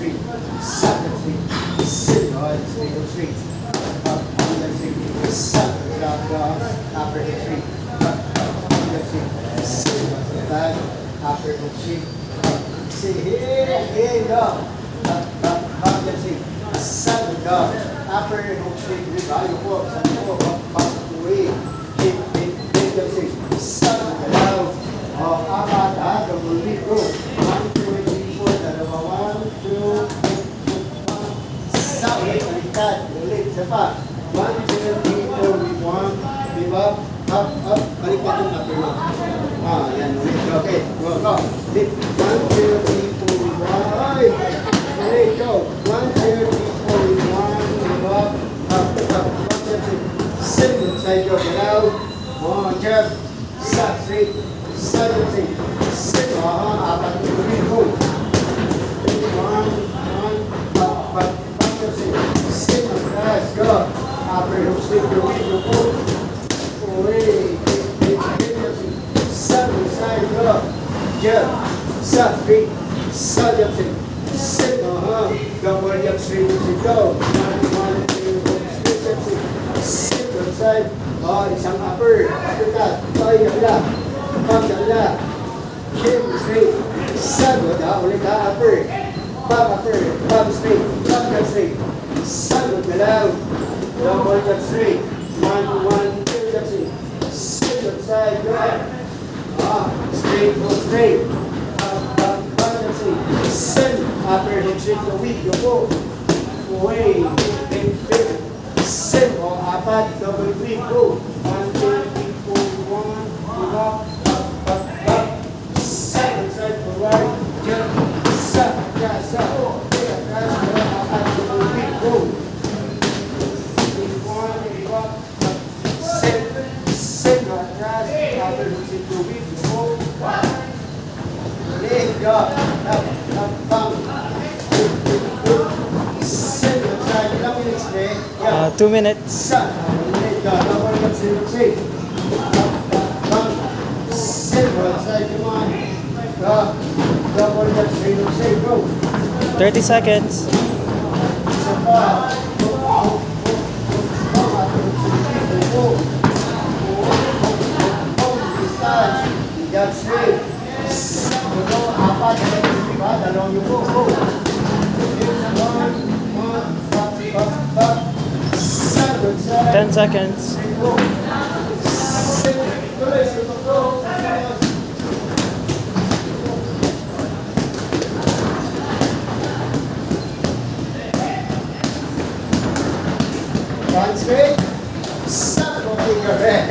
straight, second straight, sit on straight, go straight, up, on the straight, second, down, upper hip straight, up, on the straight, sit on the back, upper hip straight, up, sit here, go, up, on the straight, second, down, upper hip straight, revive your walk, up, away, hip, the straight, second, down, apat, double beat, go, 1, 2, 3, 4, dalawa, 1, 2, 3, 4, ulit, baliktad, ulit, isa pa. 1, 2, 3, 4, with 1, give up, baliktad yung upper mo. Yan, ulit, okay, go, lift, 1, 2, 3, 4, with 1, ay, ulit, go, 1, 2, 3, 4, with 1, give up, 1, 2, 3, simple side, go, galaw, 1, jab, sa, straight, side, straight, sit, apat, ulit, go, 1, sit on grass, go. Upper hook, slip your weight, your foot. Away. Seven side, go. Jump. Side, straight. Side, jump, sit. Double jump, straight, go. 1, 2, 3, jump, sit on side. Isang upper. Upper cut. Ay, kabila. Kabila. Jump, straight. Side, ulit ka, upper. Back upper, back straight, side galaw, double jump straight, 1, 2 jump straight, sit on side, go ahead, straight, go straight, back jump straight, send, upper hip straight, go weak, go go, away, hip, send, apat, double weak, go, 1, 2, 3, 4, 1, move up, side on side, forward, jump, Uh, 2 minutes. Double jump straight, go. 30 seconds. Jump straight. Apat, dalawang yung go. 10 seconds. One straight. Seven,